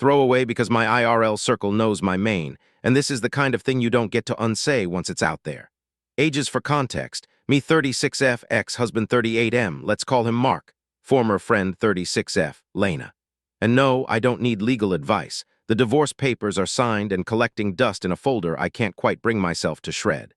Throwaway because my IRL circle knows my main, and this is the kind of thing you don't get to unsay once it's out there. Ages for context. Me 36F, ex-husband 38M, let's call him Mark. Former friend 36F, Lena. And no, I don't need legal advice. The divorce papers are signed and collecting dust in a folder I can't quite bring myself to shred.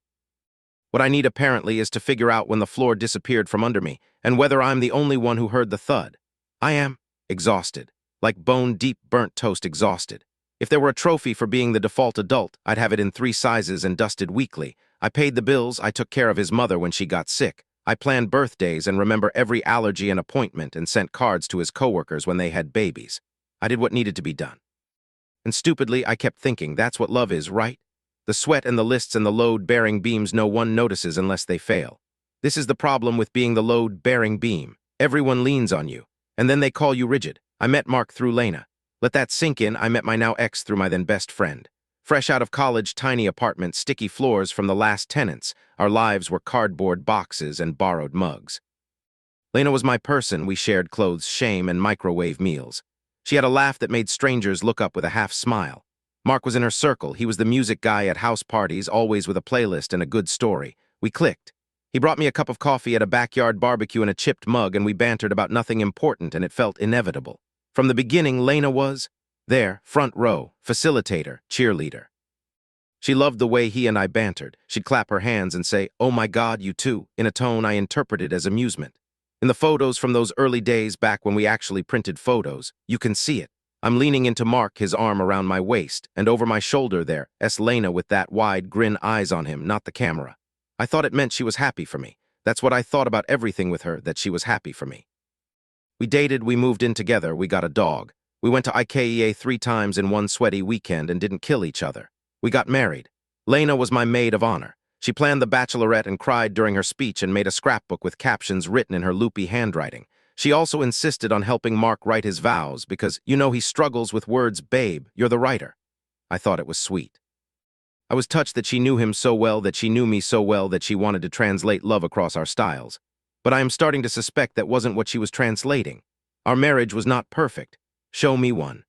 What I need apparently is to figure out when the floor disappeared from under me and whether I'm the only one who heard the thud. I am exhausted, like bone-deep burnt toast exhausted. If there were a trophy for being the default adult, I'd have it in 3 sizes and dusted weekly. I paid the bills, I took care of his mother when she got sick. I planned birthdays and remember every allergy and appointment and sent cards to his coworkers when they had babies. I did what needed to be done. And stupidly, I kept thinking, that's what love is, right? The sweat and the lists and the load-bearing beams no one notices unless they fail. This is the problem with being the load-bearing beam. Everyone leans on you, and then they call you rigid. I met Mark through Lena. Let that sink in, I met my now ex through my then best friend. Fresh out of college, tiny apartment, sticky floors from the last tenants. Our lives were cardboard boxes and borrowed mugs. Lena was my person, we shared clothes, shame, and microwave meals. She had a laugh that made strangers look up with a half smile. Mark was in her circle. He was the music guy at house parties, always with a playlist and a good story. We clicked. He brought me a cup of coffee at a backyard barbecue in a chipped mug, and we bantered about nothing important, and it felt inevitable. From the beginning, Lena was there, front row, facilitator, cheerleader. She loved the way he and I bantered. She'd clap her hands and say, "Oh my God, you too," in a tone I interpreted as amusement. In the photos from those early days back when we actually printed photos, you can see it. I'm leaning into Mark, his arm around my waist, and over my shoulder there, Lena with that wide grin, eyes on him, not the camera. I thought it meant she was happy for me. That's what I thought about everything with her, that she was happy for me. We dated, we moved in together, we got a dog. We went to IKEA 3 times in one sweaty weekend and didn't kill each other. We got married. Lena was my maid of honor. She planned the bachelorette and cried during her speech and made a scrapbook with captions written in her loopy handwriting. She also insisted on helping Mark write his vows because, you know, he struggles with words. Babe, you're the writer. I thought it was sweet. I was touched that she knew him so well, that she knew me so well, that she wanted to translate love across our styles. But I am starting to suspect that wasn't what she was translating. Our marriage was not perfect. Show me one.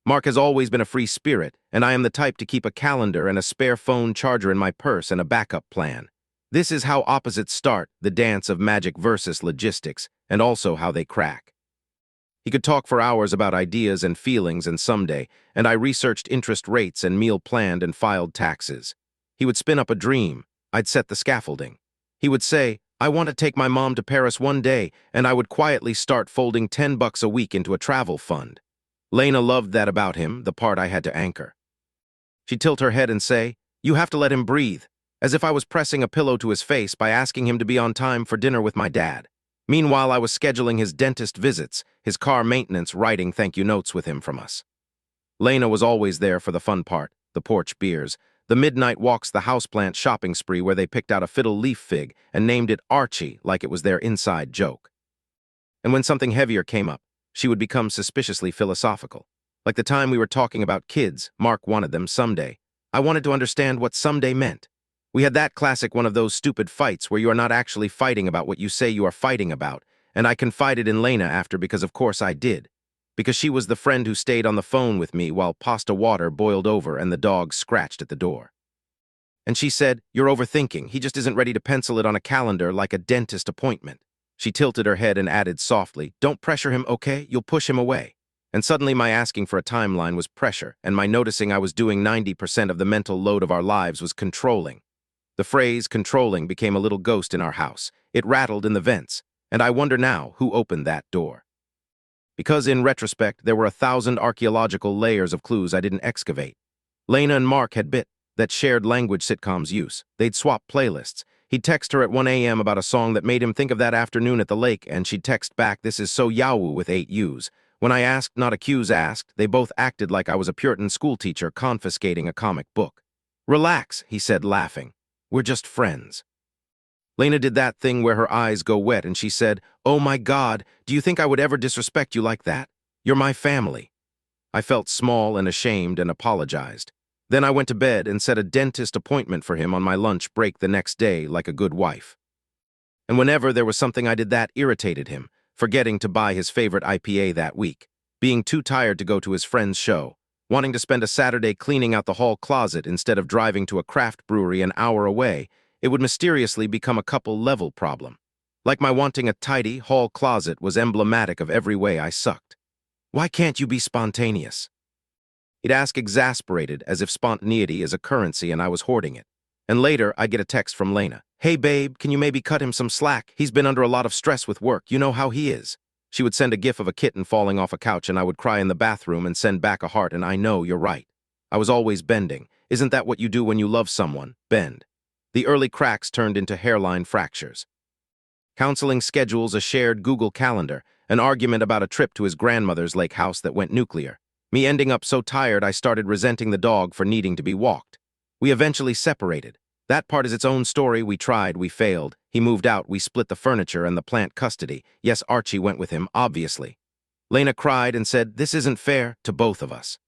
Mark has always been a free spirit, and I am the type to keep a calendar and a spare phone charger in my purse and a backup plan. This is how opposites start, the dance of magic versus logistics, and also how they crack. He could talk for hours about ideas and feelings and someday, and I researched interest rates and meal planned and filed taxes. He would spin up a dream. I'd set the scaffolding. He would say, "I want to take my mom to Paris one day," and I would quietly start folding $10 a week into a travel fund. Lena loved that about him, the part I had to anchor. She'd tilt her head and say, "You have to let him breathe," as if I was pressing a pillow to his face by asking him to be on time for dinner with my dad. Meanwhile, I was scheduling his dentist visits, his car maintenance, writing thank you notes with him from us. Lena was always there for the fun part, the porch beers, the midnight walks, the houseplant shopping spree where they picked out a fiddle leaf fig and named it Archie like it was their inside joke. And when something heavier came up, she would become suspiciously philosophical. Like the time we were talking about kids, Mark wanted them someday. I wanted to understand what someday meant. We had that classic one of those stupid fights where you are not actually fighting about what you say you are fighting about, and I confided in Lena after because of course I did. Because she was the friend who stayed on the phone with me while pasta water boiled over and the dog scratched at the door. And she said, "You're overthinking. He just isn't ready to pencil it on a calendar like a dentist appointment." She tilted her head and added softly, "Don't pressure him, okay? You'll push him away." And suddenly my asking for a timeline was pressure, and my noticing I was doing 90% of the mental load of our lives was controlling. The phrase controlling became a little ghost in our house. It rattled in the vents, and I wonder now who opened that door. Because in retrospect, there were 1,000 archaeological layers of clues I didn't excavate. Lena and Mark had bit that shared language sitcoms use. They'd swap playlists. He'd text her at 1 a.m. about a song that made him think of that afternoon at the lake, and she'd text back, "This is so Yahoo," with 8 U's. When I asked, not accuse asked, they both acted like I was a Puritan schoolteacher confiscating a comic book. "Relax," he said, laughing. "We're just friends." Lena did that thing where her eyes go wet and she said, "Oh my God, do you think I would ever disrespect you like that? You're my family." I felt small and ashamed and apologized. Then I went to bed and set a dentist appointment for him on my lunch break the next day like a good wife. And whenever there was something I did that irritated him, forgetting to buy his favorite IPA that week, being too tired to go to his friend's show, wanting to spend a Saturday cleaning out the hall closet instead of driving to a craft brewery an hour away, it would mysteriously become a couple-level problem. Like my wanting a tidy hall closet was emblematic of every way I sucked. Why can't you be spontaneous? He'd ask exasperated, as if spontaneity is a currency and I was hoarding it. And later, I'd get a text from Lena. Hey babe, can you maybe cut him some slack? He's been under a lot of stress with work, you know how he is. She would send a gif of a kitten falling off a couch and I would cry in the bathroom and send back a heart, and I know you're right. I was always bending. Isn't that what you do when you love someone? Bend. The early cracks turned into hairline fractures. Counseling schedules, a shared Google Calendar, an argument about a trip to his grandmother's lake house that went nuclear. Me ending up so tired I started resenting the dog for needing to be walked. We eventually separated. That part is its own story. We tried, we failed. He moved out, we split the furniture and the plant custody. Yes, Archie went with him, obviously. Lena cried and said, "This isn't fair," to both of us.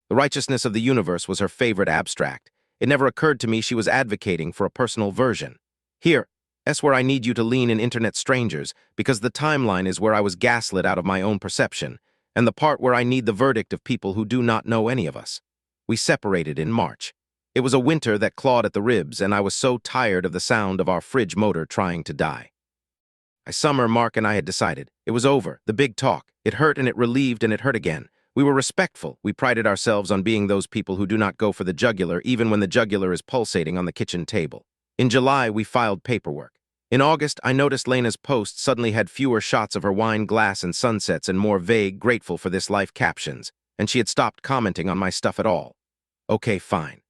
The righteousness of the universe was her favorite abstract. It never occurred to me she was advocating for a personal version. Here, that's where I need you to lean in internet strangers, because the timeline is where I was gaslit out of my own perception, and the part where I need the verdict of people who do not know any of us. We separated in March. It was a winter that clawed at the ribs, and I was so tired of the sound of our fridge motor trying to die. By summer, Mark and I had decided. It was over, the big talk. It hurt and it relieved and it hurt again. We were respectful. We prided ourselves on being those people who do not go for the jugular even when the jugular is pulsating on the kitchen table. In July, we filed paperwork. In August, I noticed Lena's post suddenly had fewer shots of her wine glass and sunsets and more vague, grateful for this life captions, and she had stopped commenting on my stuff at all. Okay, fine.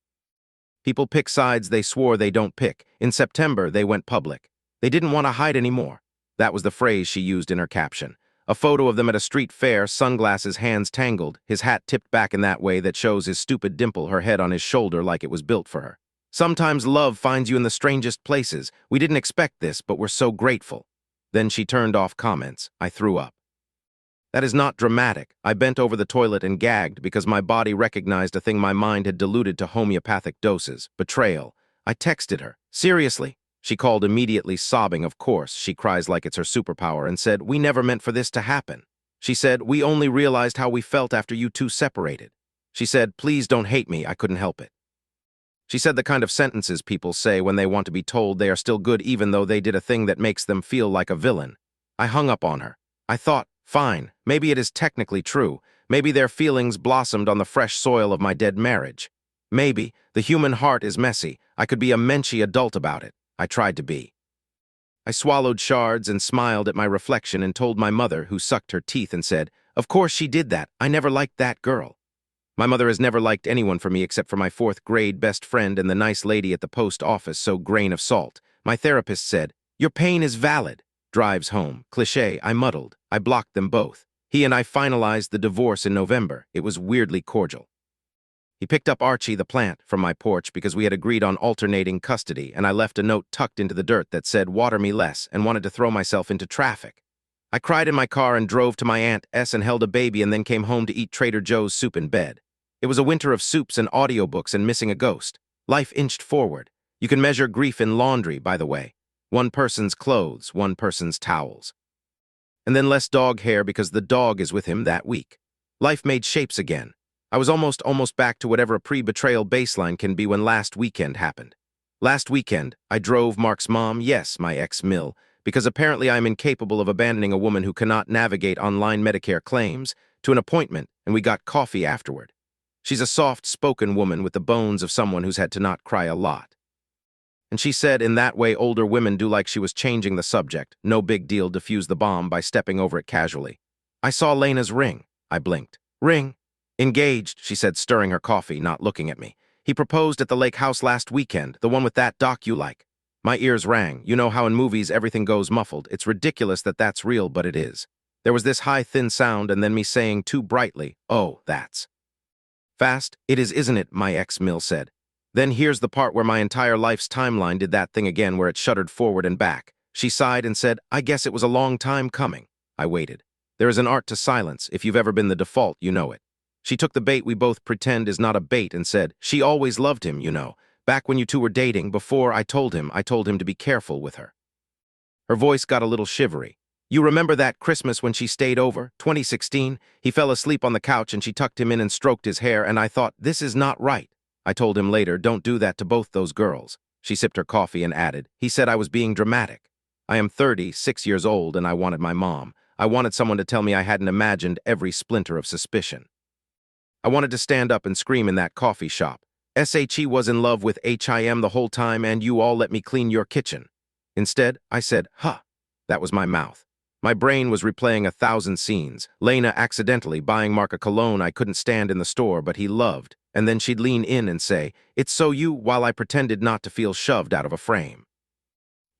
People pick sides they swore they don't pick. In September, they went public. They didn't want to hide anymore. That was the phrase she used in her caption. A photo of them at a street fair, sunglasses, hands tangled, his hat tipped back in that way that shows his stupid dimple, her head on his shoulder like it was built for her. Sometimes love finds you in the strangest places. We didn't expect this, but we're so grateful. Then she turned off comments. I threw up. That is not dramatic. I bent over the toilet and gagged because my body recognized a thing my mind had diluted to homeopathic doses. Betrayal. I texted her. Seriously? She called immediately, sobbing, of course. She cries like it's her superpower, and said, "We never meant for this to happen." She said, "We only realized how we felt after you two separated." She said, "Please don't hate me, I couldn't help it." She said the kind of sentences people say when they want to be told they are still good even though they did a thing that makes them feel like a villain. I hung up on her. I thought, fine, maybe it is technically true. Maybe their feelings blossomed on the fresh soil of my dead marriage. Maybe. The human heart is messy. I could be a menschy adult about it. I tried to be. I swallowed shards and smiled at my reflection and told my mother, who sucked her teeth and said, "Of course she did that. I never liked that girl." My mother has never liked anyone for me except for my fourth grade best friend and the nice lady at the post office, so grain of salt. My therapist said, "Your pain is valid." Drives home. Cliché. I muddled. I blocked them both. He and I finalized the divorce in November. It was weirdly cordial. He picked up Archie the plant from my porch because we had agreed on alternating custody, and I left a note tucked into the dirt that said, "Water me less," and wanted to throw myself into traffic. I cried in my car and drove to my Aunt S and held a baby and then came home to eat Trader Joe's soup in bed. It was a winter of soups and audiobooks and missing a ghost. Life inched forward. You can measure grief in laundry, by the way. One person's clothes, one person's towels. And then less dog hair because the dog is with him that week. Life made shapes again. I was almost back to whatever a pre-betrayal baseline can be when last weekend happened. Last weekend, I drove Mark's mom, yes, my ex-Mill, because apparently I am incapable of abandoning a woman who cannot navigate online Medicare claims, to an appointment, and we got coffee afterward. She's a soft-spoken woman with the bones of someone who's had to not cry a lot. And she said in that way older women do, like she was changing the subject. No big deal, diffused the bomb by stepping over it casually. I saw Lena's ring. I blinked. Ring? Engaged, she said, stirring her coffee, not looking at me. He proposed at the lake house last weekend, the one with that doc you like. My ears rang. You know how in movies everything goes muffled. It's ridiculous that that's real, but it is. There was this high, thin sound and then me saying too brightly, "Oh, that's fast." "It is, isn't it?" my ex-Mill said. Then here's the part where my entire life's timeline did that thing again where it shuddered forward and back. She sighed and said, "I guess it was a long time coming." I waited. There is an art to silence. If you've ever been the default, you know it. She took the bait we both pretend is not a bait and said, "She always loved him, you know. Back when you two were dating, before I told him to be careful with her." Her voice got a little shivery. You remember that Christmas when she stayed over, 2016? He fell asleep on the couch and she tucked him in and stroked his hair, and I thought, this is not right. I told him later, don't do that to both those girls. She sipped her coffee and added, he said I was being dramatic. I am 36 years old and I wanted my mom. I wanted someone to tell me I hadn't imagined every splinter of suspicion. I wanted to stand up and scream in that coffee shop. SHE was in love with HIM the whole time and you all let me clean your kitchen. Instead, I said, huh. That was my mouth. My brain was replaying 1,000 scenes. Lena accidentally buying Mark a cologne I couldn't stand in the store but he loved, and then she'd lean in and say, it's so you, while I pretended not to feel shoved out of a frame.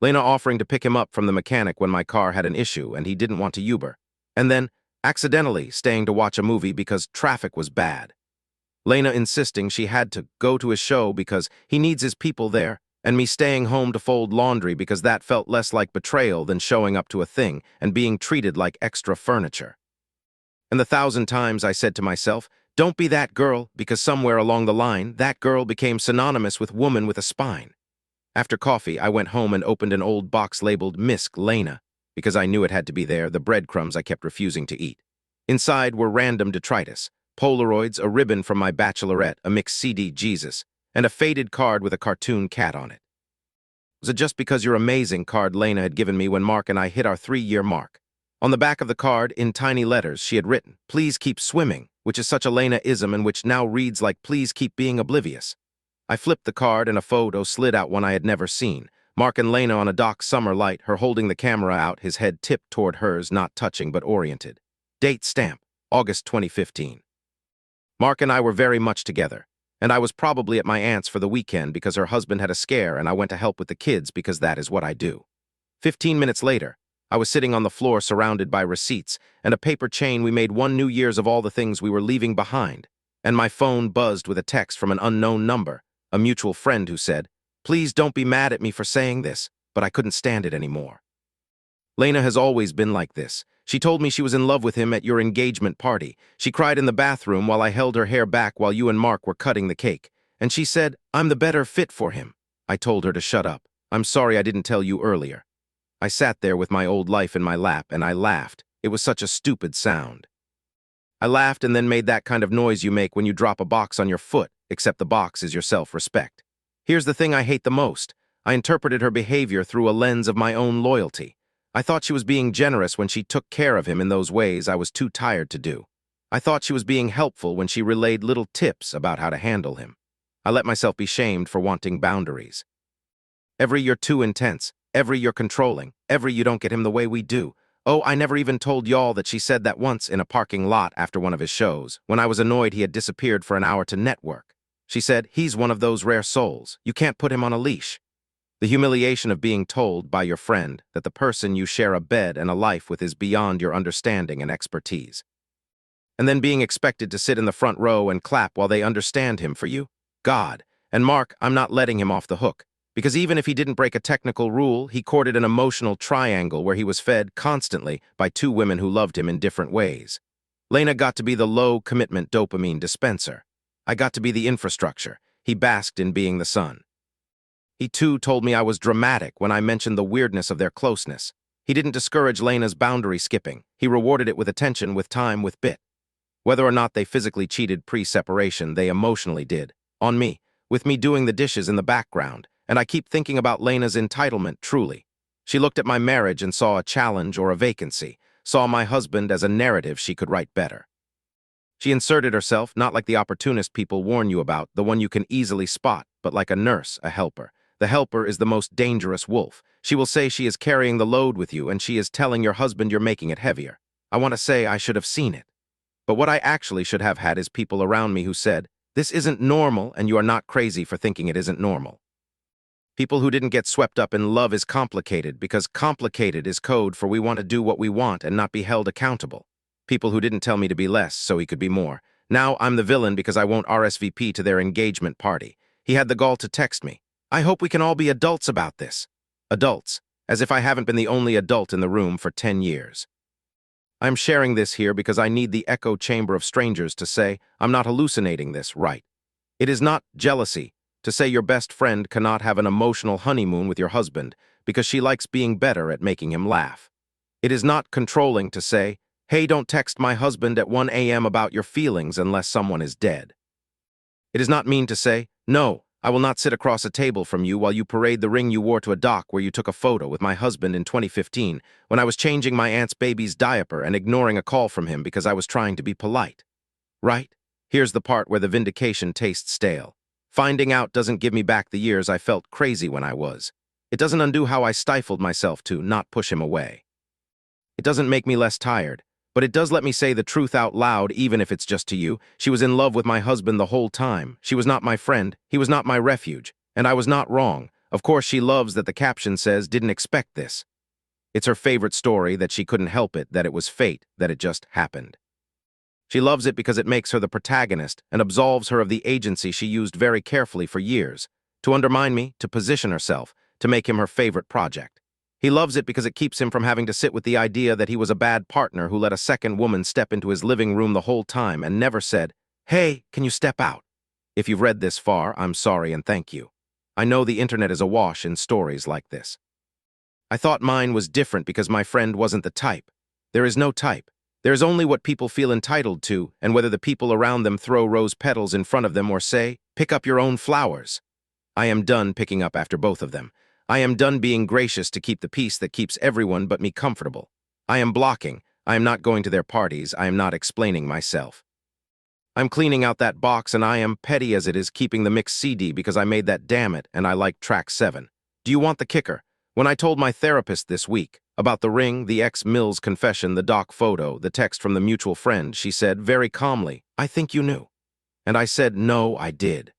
Lena offering to pick him up from the mechanic when my car had an issue and he didn't want to Uber. And then, accidentally staying to watch a movie because traffic was bad. Lena insisting she had to go to his show because he needs his people there, and me staying home to fold laundry because that felt less like betrayal than showing up to a thing and being treated like extra furniture. And the 1,000 times I said to myself, don't be that girl, because somewhere along the line, that girl became synonymous with woman with a spine. After coffee, I went home and opened an old box labeled Miss Lena, because I knew it had to be there, the breadcrumbs I kept refusing to eat. Inside were random detritus, Polaroids, a ribbon from my bachelorette, a mixed CD Jesus, and a faded card with a cartoon cat on it. Was it just because you're amazing card Lena had given me when Mark and I hit our 3-year mark? On the back of the card, in tiny letters, she had written, please keep swimming, which is such a Lena-ism and which now reads like please keep being oblivious. I flipped the card and a photo slid out one I had never seen. Mark and Lena on a dock summer light, her holding the camera out, his head tipped toward hers, not touching but oriented. Date stamp, August 2015. Mark and I were very much together, and I was probably at my aunt's for the weekend because her husband had a scare and I went to help with the kids because that is what I do. 15 minutes later, I was sitting on the floor surrounded by receipts and a paper chain we made one New Year's of all the things we were leaving behind, and my phone buzzed with a text from an unknown number, a mutual friend who said, please don't be mad at me for saying this, but I couldn't stand it anymore. Lena has always been like this. She told me she was in love with him at your engagement party. She cried in the bathroom while I held her hair back while you and Mark were cutting the cake. And she said, I'm the better fit for him. I told her to shut up. I'm sorry I didn't tell you earlier. I sat there with my old life in my lap and I laughed. It was such a stupid sound. I laughed and then made that kind of noise you make when you drop a box on your foot, except the box is your self-respect. Here's the thing I hate the most. I interpreted her behavior through a lens of my own loyalty. I thought she was being generous when she took care of him in those ways I was too tired to do. I thought she was being helpful when she relayed little tips about how to handle him. I let myself be shamed for wanting boundaries. Every you're too intense, every you're controlling, every you don't get him the way we do. Oh, I never even told y'all that she said that once in a parking lot after one of his shows, when I was annoyed he had disappeared for an hour to network. She said, he's one of those rare souls. You can't put him on a leash. The humiliation of being told by your friend that the person you share a bed and a life with is beyond your understanding and expertise. And then being expected to sit in the front row and clap while they understand him for you? God. And Mark, I'm not letting him off the hook. Because even if he didn't break a technical rule, he courted an emotional triangle where he was fed constantly by 2 women who loved him in different ways. Lena got to be the low-commitment dopamine dispenser. I got to be the infrastructure. He basked in being the sun. He too told me I was dramatic when I mentioned the weirdness of their closeness. He didn't discourage Lena's boundary skipping. He rewarded it with attention, with time, with bit. Whether or not they physically cheated pre-separation, they emotionally did. On me, with me doing the dishes in the background. And I keep thinking about Lena's entitlement, truly. She looked at my marriage and saw a challenge or a vacancy, saw my husband as a narrative she could write better. She inserted herself, not like the opportunist people warn you about, the one you can easily spot, but like a nurse, a helper. The helper is the most dangerous wolf. She will say she is carrying the load with you and she is telling your husband you're making it heavier. I want to say I should have seen it. But what I actually should have had is people around me who said, this isn't normal and you are not crazy for thinking it isn't normal. People who didn't get swept up in love is complicated because complicated is code for we want to do what we want and not be held accountable. People who didn't tell me to be less so he could be more. Now I'm the villain because I won't RSVP to their engagement party. He had the gall to text me. I hope we can all be adults about this. Adults, as if I haven't been the only adult in the room for 10 years. I'm sharing this here because I need the echo chamber of strangers to say, I'm not hallucinating this, right? It is not jealousy to say your best friend cannot have an emotional honeymoon with your husband because she likes being better at making him laugh. It is not controlling to say, hey, don't text my husband at 1 a.m. about your feelings unless someone is dead. It is not mean to say, no, I will not sit across a table from you while you parade the ring you wore to a dock where you took a photo with my husband in 2015 when I was changing my aunt's baby's diaper and ignoring a call from him because I was trying to be polite. Right? Here's the part where the vindication tastes stale. Finding out doesn't give me back the years I felt crazy when I was. It doesn't undo how I stifled myself to not push him away. It doesn't make me less tired, but it does let me say the truth out loud even if it's just to you. She was in love with my husband the whole time. She was not my friend, he was not my refuge, and I was not wrong. Of course she loves that the caption says, didn't expect this. It's her favorite story, that she couldn't help it, that it was fate, that it just happened. She loves it because it makes her the protagonist and absolves her of the agency she used very carefully for years, to undermine me, to position herself, to make him her favorite project. He loves it because it keeps him from having to sit with the idea that he was a bad partner who let a second woman step into his living room the whole time and never said, hey, can you step out? If you've read this far, I'm sorry and thank you. I know the internet is awash in stories like this. I thought mine was different because my friend wasn't the type. There is no type. There is only what people feel entitled to, and whether the people around them throw rose petals in front of them or say, pick up your own flowers. I am done picking up after both of them. I am done being gracious to keep the peace that keeps everyone but me comfortable. I am blocking. I am not going to their parties. I am not explaining myself. I'm cleaning out that box, and I am, petty as it is, keeping the mixed CD because I made that damn it and I like track 7. Do you want the kicker? When I told my therapist this week about the ring, the ex-Mills confession, the doc photo, the text from the mutual friend, she said very calmly, I think you knew. And I said, no, I did.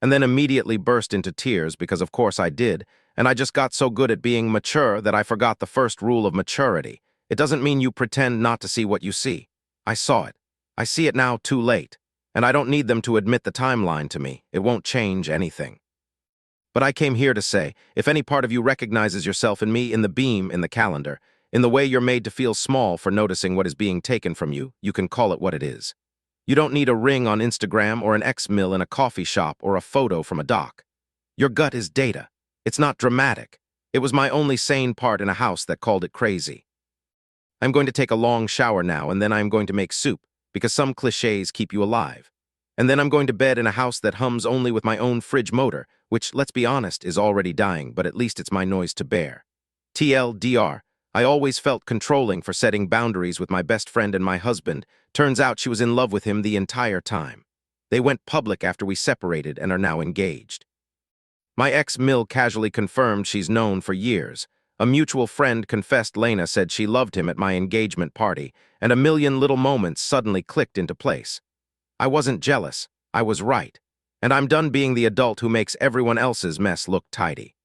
And then immediately burst into tears because of course I did, and I just got so good at being mature that I forgot the first rule of maturity. It doesn't mean you pretend not to see what you see. I saw it. I see it now too late, and I don't need them to admit the timeline to me. It won't change anything. But I came here to say, if any part of you recognizes yourself in me, in the beam, in the calendar, in the way you're made to feel small for noticing what is being taken from you, you can call it what it is. You don't need a ring on Instagram or an ex-mill in a coffee shop or a photo from a doc. Your gut is data. It's not dramatic. It was my only sane part in a house that called it crazy. I'm going to take a long shower now, and then I'm going to make soup, because some cliches keep you alive. And then I'm going to bed in a house that hums only with my own fridge motor, which, let's be honest, is already dying, but at least it's my noise to bear. TLDR, I always felt controlling for setting boundaries with my best friend and my husband. Turns out she was in love with him the entire time. They went public after we separated and are now engaged. My ex-Mill casually confirmed she's known for years. A mutual friend confessed Lena said she loved him at my engagement party, and a million little moments suddenly clicked into place. I wasn't jealous. I was right. And I'm done being the adult who makes everyone else's mess look tidy.